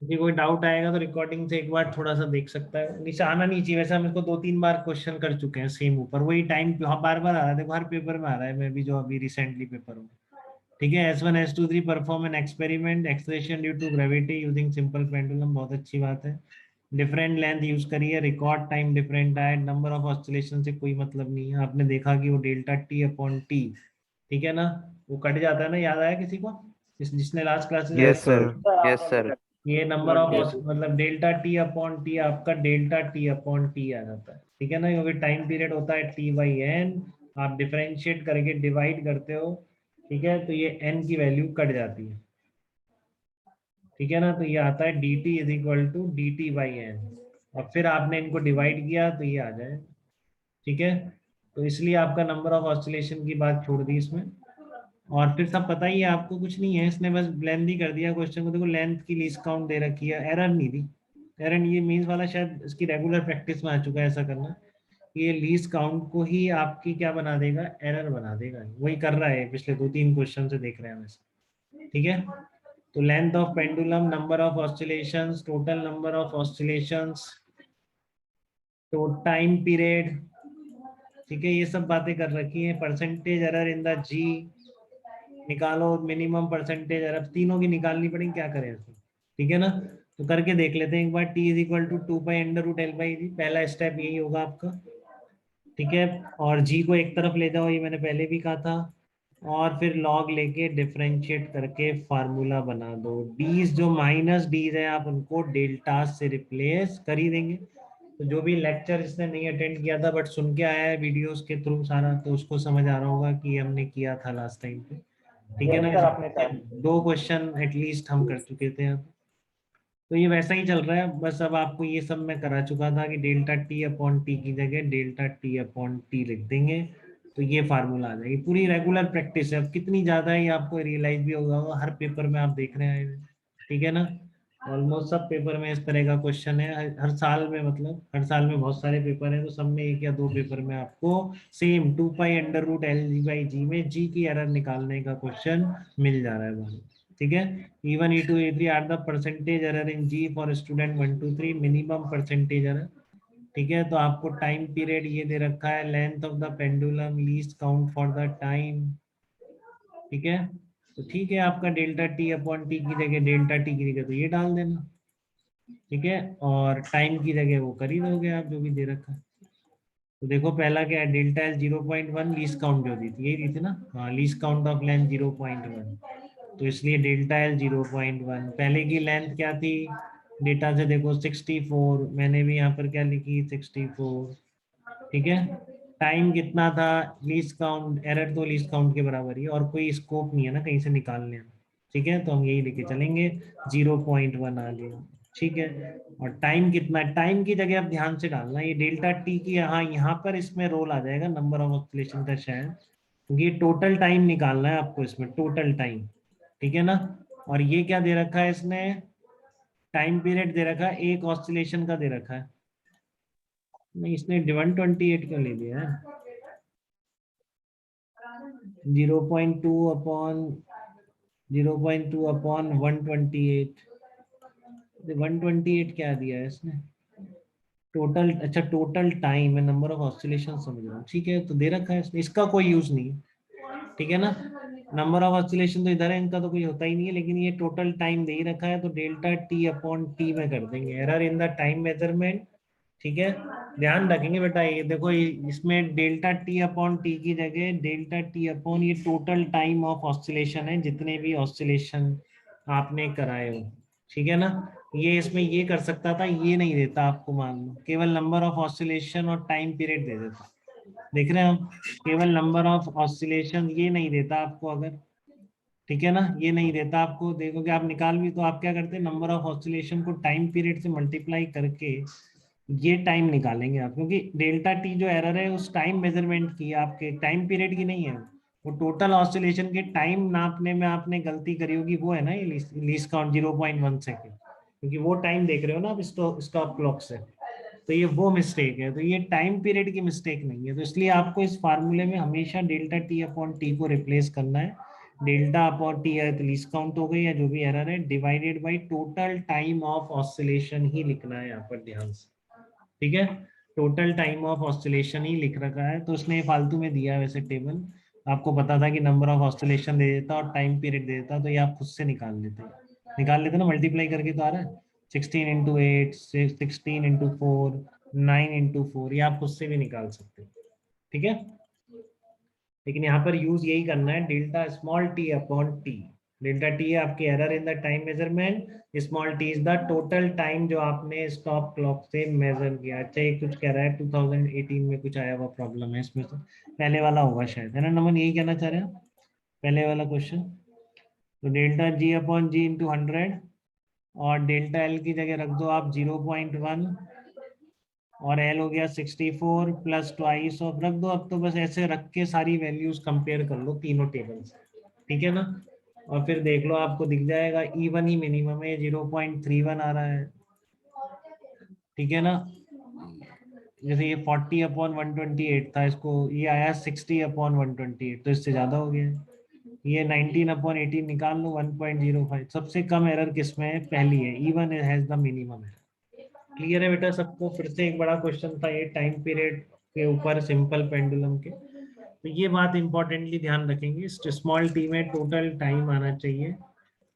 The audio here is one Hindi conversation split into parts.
यदि कोई डाउट आएगा तो रिकॉर्डिंग से एक बार थोड़ा सा देख सकता है, नीचे आना नहीं चाहिए, वैसे हम इसको 2-3 बार क्वेश्चन कर चुके हैं सेम ऊपर, वही टाइम बार बार आ रहा है, देखो हर पेपर में आ रहा है, मैं भी जो अभी रिसेंटली पेपर हूँ। ठीक है, S1 S2 3 perform an experiment acceleration due to gravity using simple pendulum, बहुत अच्छी बात है। डिफरेंट लेंथ यूज करिए, रिकॉर्ड टाइम डिफरेंट आए, नंबर ऑफ ऑस्टिलेशन से कोई मतलब नहीं है, आपने देखा कि वो डेल्टा टी अपॉन टी, ठीक है ना, वो कट जाता है ना, याद आया किसी को, जिसने last classes yes sir. Yes sir. ये नंबर ऑफ यस। मतलब डेल्टा टी अपॉन टी आपका डेल्टा टी अपॉन टी आ जाता है, ठीक है ना, क्योंकि टाइम पीरियड होता है टी बाई एन, आप डिफरेंशिएट करके डिवाइड करते हो, ठीक है, तो ये एन की वैल्यू कट जाती है, ठीक है ना, तो ये आता है D T is equal to D T by N, और फिर आपने इनको डिवाइड किया तो ये आ जाए, ठीक है, तो इसलिए आपका नंबर ऑफ ऑस्टिलेशन की बात छोड़ दी इसमें, और फिर सब पता ही है आपको, कुछ नहीं है, इसने बस लेंथ ही कर दिया क्वेश्चन को, देखो लेंथ की लीस्ट काउंट दे रखी है, एरर नहीं दी, एरर ये मीन्स वाला शायद इसकी रेगुलर प्रैक्टिस में आ चुका है ऐसा करना, ये लीस्ट काउंट को ही आपकी क्या बना देगा, एरर बना देगा, वही कर रहा है, पिछले 2-3 क्वेश्चन से देख रहे हैं वैसे, ठीक है। तो length of pendulum, number of oscillations, total number of oscillations, तो टाइम पीरियड, ठीक है, ये सब बातें कर रखी है, परसेंटेज एरर इन द जी निकालो, मिनिमम परसेंटेज एरर, तीनों की निकालनी पड़ेगी, क्या करें इसमें, ठीक है ना, तो करके देख लेते हैं एक बार, T is equal to 2 pi under root L by g, पहला स्टेप यही होगा आपका, ठीक है, और जी को एक तरफ ले जाओ, ये मैंने पहले भी कहा था, और फिर लॉग लेके डिफरेंशिएट करके फार्मूला बना दो, डीज जो माइनस डीज है आप उनको डेल्टा से रिप्लेस कर ही देंगे, तो जो भी लेक्चर इसने नहीं अटेंड किया था बट सुन के आया है वीडियोस के थ्रू सारा, तो उसको समझ आ रहा होगा कि हमने किया था लास्ट टाइम पे, ठीक है ना, दो क्वेश्चन एटलीस्ट हम कर चुके थे अब, तो ये वैसा ही चल रहा है, बस अब आपको ये सब मैं करा चुका था कि डेल्टा टी अपॉन टी की जगह डेल्टा टी अपॉन टी लिख देंगे, तो ये फार्मूला आ जाएगी, पूरी रेगुलर प्रैक्टिस है, अब कितनी ज्यादा है ये आपको रियलाइज भी होगा, हर पेपर में आप देख रहे हैं, ठीक है ना, ऑलमोस्ट सब पेपर में इस तरह का क्वेश्चन है, हर साल में, मतलब हर साल में बहुत सारे पेपर हैं, तो सब में एक या दो पेपर में आपको same 2 pi under root L G by G में जी की एरर निकालने का क्वेश्चन मिल जा रहा है भाई, ठीक है। E1 E2 E3 are the percentage error in G for student 1 2 3, minimum percentage error, ठीक है, तो आपको टाइम पीरियड ये दे रखा है, length of the pendulum, least count for the time, ठीक है, तो ठीक है, आपका डेल्टा टी अपॉन टी की जगह डेल्टा टी की जगह तो ये डाल देना, ठीक है, और टाइम की जगह वो कर ही दोगे आप जो भी दे रखा है, तो देखो पहला क्या है, डेल्टा एल 0.1, लीस्ट काउंट जो दी थी यही दी थी ना, हाँ, लीस्ट काउंट ऑफ लेंथ 0.1, तो इसलिए डेल्टा एल 0.1, पहले की लेंथ क्या थी, डेटा से देखो 64, मैंने भी यहाँ पर क्या लिखी 64, ठीक है, टाइम कितना था, लीस्ट काउंट, एरर तो लीस्ट काउंट के बराबर ही है, और कोई स्कोप नहीं है ना कहीं से निकालने में, ठीक है, तो हम यही लेके चलेंगे, 0.1 आ गया, ठीक है, और टाइम कितना, टाइम की जगह आप ध्यान से डालना, ये डेल्टा टी की यहाँ पर इसमें रोल आ जाएगा नंबर ऑफ ऑस्किलेशन का शायद, क्योंकि ये टोटल टाइम निकालना है आपको इसमें, टोटल टाइम, ठीक है ना, और ये क्या दे रखा है इसने, टाइम पीरियड दे रखा है, एक ऑस्किलेशन का दे रखा है, नहीं इसने 128 क्यों ले लिया है, 0.2 अपॉन 128, 128 क्या दिया है इसने, टोटल, अच्छा टोटल टाइम है, नंबर ऑफ ऑस्किलेशन समझ रहा हूँ, ठीक है, तो दे रखा है इसने, इसका कोई यूज नहीं है, ठीक है ना, नंबर ऑफ ऑस्किलेशन तो इधर है, इनका तो कोई होता ही नहीं है, लेकिन ये टोटल टाइम दे ही रखा है, तो डेल्टा टी अपॉन टी में कर देंगे, error in the time measurement, ठीक है, ध्यान रखेंगे बेटा, ये देखो इसमें डेल्टा टी अपॉन टी की जगह डेल्टा टी अपॉन ये टोटल टाइम ऑफ ऑस्किलेशन है, जितने भी ऑस्किलेशन आपने कराए हो, ठीक है ना, ये इसमें ये कर सकता था, ये नहीं देता आपको, मान लो केवल नंबर ऑफ ऑस्किलेशन और टाइम पीरियड दे देता, देख रहे हैं हम, केवल नंबर ऑफ ऑस्किलेशन ये नहीं देता आपको अगर, ठीक है ना, ये नहीं देता आपको, देखोगे आप निकाल भी तो आप क्या करते हैं, नंबर ऑफ ऑस्किलेशन को टाइम पीरियड से मल्टीप्लाई करके ये टाइम निकालेंगे आप, क्योंकि डेल्टा टी जो एरर है उस टाइम मेजरमेंट की, आपके टाइम पीरियड की नहीं है, वो टोटल ऑस्किलेशन के टाइम नापने में आपने गलती करी होगी, वो है ना ये लीस्ट काउंट 0.1 सेकेंड, क्योंकि वो टाइम देख रहे हो ना आप स्टॉप क्लॉक से, तो ये वो मिस्टेक है, तो ये टाइम पीरियड की मिस्टेक नहीं है, तो इसलिए आपको इस फार्मूले में हमेशा डेल्टा टी अपॉन टी को रिप्लेस करना है, डेल्टा अपॉन टी है तो लीस्ट काउंट हो गई, या जो भी एरर है, divided by total time of oscillation ही लिखना है यहाँ पर ध्यान से, ठीक है। टोटल टाइम ऑफ ऑसिलेशन ही लिख रखा है, तो उसने फालतू में दिया है वैसे टेबल, आपको पता था कि नंबर ऑफ ऑसिलेशन दे देता और टाइम पीरियड दे देता, तो ये आप खुद से निकाल लेते ना, मल्टीप्लाई करके तो आ रहा है 16 × 8, 16 × 4, 9 × 4, ये आप खुद से भी निकाल सकते हो, ठीक है। लेकिन यहाँ पर यूज यही करना है, delta small T upon T. Delta T है आपकी error in the time measurement, small T is the total time जो आपने स्टॉप क्लॉक से मेजर किया। अच्छा ये कुछ कह रहा है 2018 में कुछ आया हुआ प्रॉब्लम है इसमें, तो पहले वाला होगा शायद, है ना नमन, यही कहना चाह रहे हैं आप? पहले वाला क्वेश्चन, तो डेल्टा जी अपॉन जी इंटू 100, और डेल्टा एल की जगह रख दो आप 0.1, और एल हो गया 64 प्लस ट्वाइस ऑफ रख दो। अब तो बस ऐसे रख के सारी वैल्यूज कंपेयर कर लो तीनों टेबल से, ठीक है ना, और फिर देख लो आपको दिख जाएगा E1 ही मिनिमम है, 0.31 आ रहा है, ठीक है ना। जैसे ये 40/128 था, इसको ये आया 60/128, तो इससे ज्यादा हो गया। ये 19/18 निकाल लो, 1.05। सबसे कम एरर किसमें है? पहली है, E1 हैज द मिनिमम है। क्लियर है बेटा सबको? फिर से एक बड़ा क्वेश्चन था ये टाइम पीरियड के ऊपर, सिंपल पेंडुलम के, तो ये बात इंपॉर्टेंटली ध्यान रखेंगे, स्मॉल टी में टोटल टाइम आना चाहिए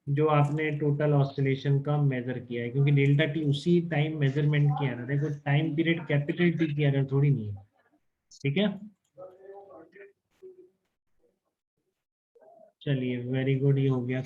जो आपने टोटल ऑसिलेशन का मेजर किया है, क्योंकि डेल्टा टी उसी टाइम मेजरमेंट की एरर है, कोई टाइम पीरियड कैपिटल टी की एरर थोड़ी नहीं है, ठीक है। चलिए वेरी गुड, ये हो गया।